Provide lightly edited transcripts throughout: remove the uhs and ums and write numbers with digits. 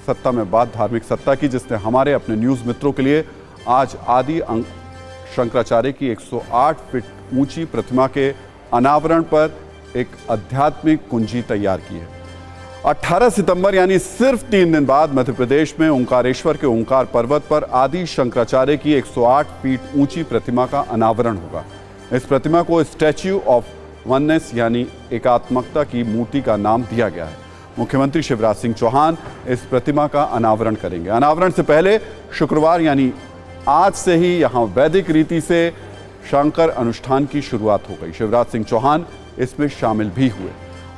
सत्ता में बात धार्मिक सत्ता की, जिसने हमारे अपने न्यूज़ मित्रों के लिए आज आदि शंकराचार्य की 108 फीट ऊंची प्रतिमा के अनावरण पर एक आध्यात्मिक कुंजी तैयार की है। 18 सितंबर यानी सिर्फ 3 दिन बाद मध्य प्रदेश में ओंकारेश्वर के ओंकार पर्वत पर आदि शंकराचार्य की 108 फीट ऊंची प्रतिमा का अनावरण होगा। इस प्रतिमा को स्टैच्यू ऑफ वननेस यानी एकात्मकता की मूर्ति का नाम दिया गया है। मुख्यमंत्री शिवराज सिंह चौहान इस प्रतिमा का अनावरण करेंगे। अनावरण से पहले शुक्रवार यानी आज से ही यहां वैदिक रीति से शंकर अनुष्ठान की शुरुआत हो गई। शिवराज सिंह चौहान इसमें शामिल भी हुए।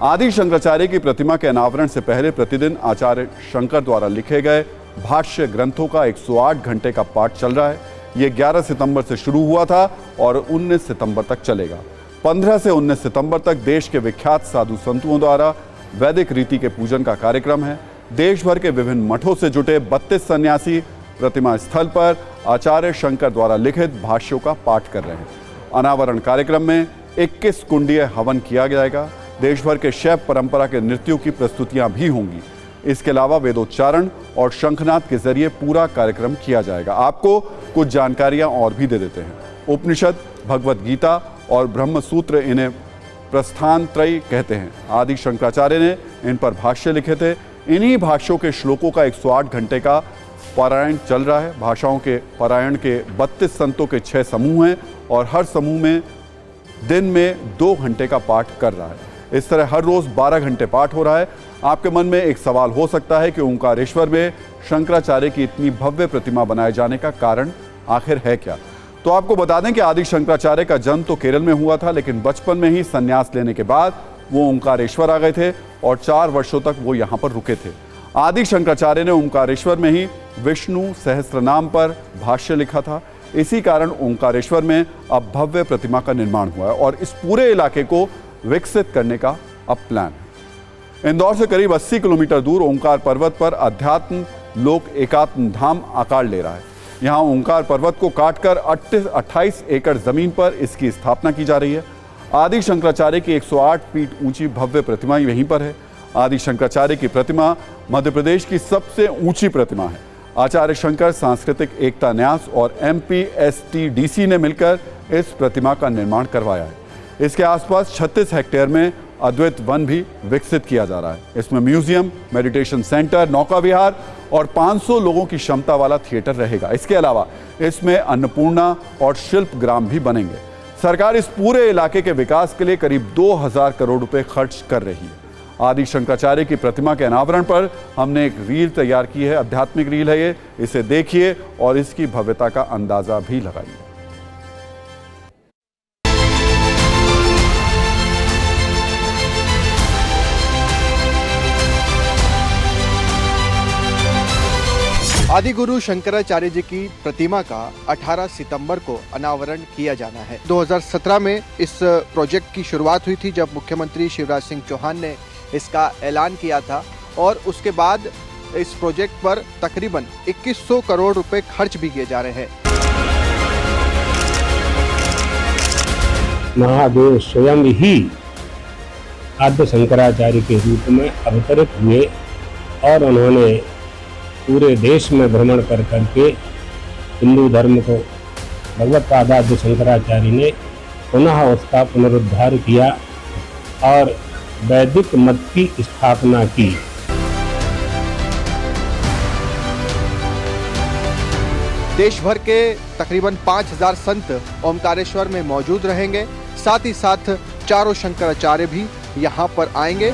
आदि शंकराचार्य की प्रतिमा के अनावरण से पहले प्रतिदिन आचार्य शंकर द्वारा लिखे गए भाष्य ग्रंथों का 108 घंटे का पाठ चल रहा है। ये 11 सितंबर से शुरू हुआ था और 19 सितंबर तक चलेगा। 15 से 19 सितंबर तक देश के विख्यात साधु संतों द्वारा वैदिक रीति के पूजन का कार्यक्रम है। देश भर के विभिन्न मठों से जुटे 32 सन्यासी प्रतिमा स्थल पर आचार्य शंकर द्वारा लिखित भाष्यों का पाठ कर रहे हैं। अनावरण कार्यक्रम में 21 कुंडीय हवन किया जाएगा। देश भर के शैव परंपरा के नृत्यों की प्रस्तुतियां भी होंगी। इसके अलावा वेदोच्चारण और शंखनाद के जरिए पूरा कार्यक्रम किया जाएगा। आपको कुछ जानकारियां और भी दे देते हैं। उपनिषद, भगवत गीता और ब्रह्म सूत्र इन्हें प्रस्थान त्रयी कहते हैं। आदि शंकराचार्य ने इन पर भाष्य लिखे थे। इन्हीं भाष्यों के श्लोकों का 108 घंटे का पारायण चल रहा है। भाषाओं के पारायण के 32 संतों के 6 समूह हैं और हर समूह में दिन में 2 घंटे का पाठ कर रहा है। इस तरह हर रोज 12 घंटे पाठ हो रहा है। आपके मन में एक सवाल हो सकता है कि ओंकारेश्वर में शंकराचार्य की इतनी भव्य प्रतिमा बनाए जाने का कारण आखिर है क्या? तो आपको बता दें कि आदि शंकराचार्य का जन्म तो केरल में हुआ था, लेकिन बचपन में ही संन्यास लेने के बाद वो ओंकारेश्वर आ गए थे और 4 वर्षों तक वो यहाँ पर रुके थे। आदि शंकराचार्य ने ओंकारेश्वर में ही विष्णु सहस्त्रनाम पर भाष्य लिखा था। इसी कारण ओंकारेश्वर में अब भव्य प्रतिमा का निर्माण हुआ है और इस पूरे इलाके को विकसित करने का अब प्लान है। इंदौर से करीब 80 किलोमीटर दूर ओंकार पर्वत पर अध्यात्म लोक एकात्म धाम आकार ले रहा है। यहाँ ओंकार पर्वत को काटकर 28 एकड़ जमीन पर इसकी स्थापना की जा रही है। आदि शंकराचार्य की 108 फीट ऊंची भव्य प्रतिमा यहीं पर है। आदि शंकराचार्य की प्रतिमा मध्य प्रदेश की सबसे ऊंची प्रतिमा है। आचार्य शंकर सांस्कृतिक एकता न्यास और MPSTDC ने मिलकर इस प्रतिमा का निर्माण करवाया है। इसके आसपास 36 हेक्टेयर में अद्वैत वन भी विकसित किया जा रहा है। इसमें म्यूजियम, मेडिटेशन सेंटर, नौका विहार और 500 लोगों की क्षमता वाला थिएटर रहेगा। इसके अलावा इसमें अन्नपूर्णा और शिल्प ग्राम भी बनेंगे। सरकार इस पूरे इलाके के विकास के लिए करीब 2000 करोड़ रुपए खर्च कर रही है। आदि शंकराचार्य की प्रतिमा के अनावरण पर हमने एक रील तैयार की है। आध्यात्मिक रील है ये। इसे देखिए और इसकी भव्यता का अंदाजा भी लगाइए। आदि गुरु शंकराचार्य जी की प्रतिमा का 18 सितंबर को अनावरण किया जाना है। 2017 में इस प्रोजेक्ट की शुरुआत हुई थी, जब मुख्यमंत्री शिवराज सिंह चौहान ने इसका ऐलान किया था और उसके बाद इस प्रोजेक्ट पर तकरीबन 2100 करोड़ रुपए खर्च भी किए जा रहे हैं। महादेव स्वयं ही आद्य शंकराचार्य के रूप में अवतरित हुए और उन्होंने पूरे देश में भ्रमण कर करके हिंदू धर्म को भगवत्पाद आद्य शंकराचार्य ने पुनः उसका पुनरुद्धार किया और वैदिक मत की स्थापना की। देश भर के तकरीबन 5000 संत ओमकारेश्वर में मौजूद रहेंगे। साथ ही साथ चारों शंकराचार्य भी यहाँ पर आएंगे।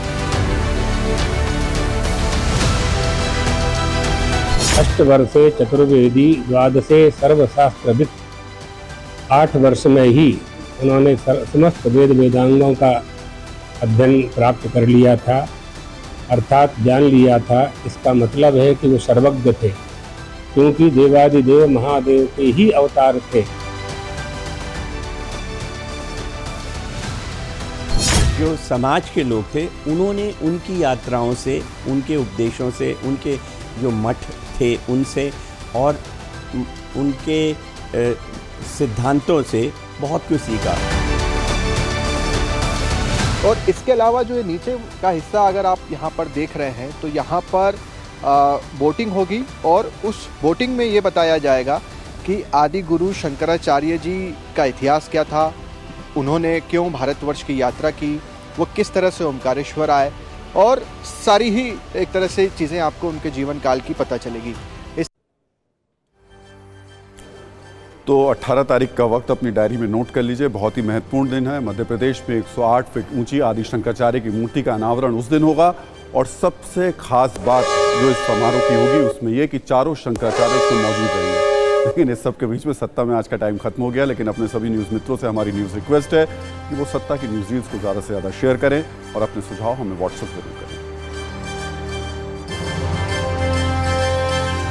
अष्टवर्षे चतुर्वेदी द्वादशे सर्वशास्त्रविद। 8 वर्ष में ही उन्होंने समस्त वेद वेदांगों का अध्ययन प्राप्त कर लिया था, अर्थात जान लिया था। इसका मतलब है कि वो सर्वज्ञ थे, क्योंकि देवादिदेव महादेव के ही अवतार थे। जो समाज के लोग थे उन्होंने उनकी यात्राओं से, उनके उपदेशों से, उनके जो मठ थे उनसे और उनके सिद्धांतों से बहुत कुछ सीखा। और इसके अलावा जो नीचे का हिस्सा अगर आप यहाँ पर देख रहे हैं तो यहाँ पर वोटिंग होगी और उस वोटिंग में ये बताया जाएगा कि आदि गुरु शंकराचार्य जी का इतिहास क्या था, उन्होंने क्यों भारतवर्ष की यात्रा की, वो किस तरह से ओमकारेश्वर आए, और सारी ही एक तरह से चीज़ें आपको उनके जीवन काल की पता चलेगी। तो 18 तारीख का वक्त अपनी डायरी में नोट कर लीजिए, बहुत ही महत्वपूर्ण दिन है। मध्य प्रदेश में 108 फीट ऊंची आदि शंकराचार्य की मूर्ति का अनावरण उस दिन होगा और सबसे खास बात जो इस समारोह की होगी उसमें यह कि चारों शंकराचार्य उसमें मौजूद रहेंगे। लेकिन इस सब के बीच में सत्ता में आज का टाइम खत्म हो गया, लेकिन अपने सभी न्यूज़ मित्रों से हमारी न्यूज़ रिक्वेस्ट है कि वो सत्ता की न्यूज़ को ज़्यादा से ज़्यादा शेयर करें और अपने सुझाव हमें व्हाट्सएप जरूर करें।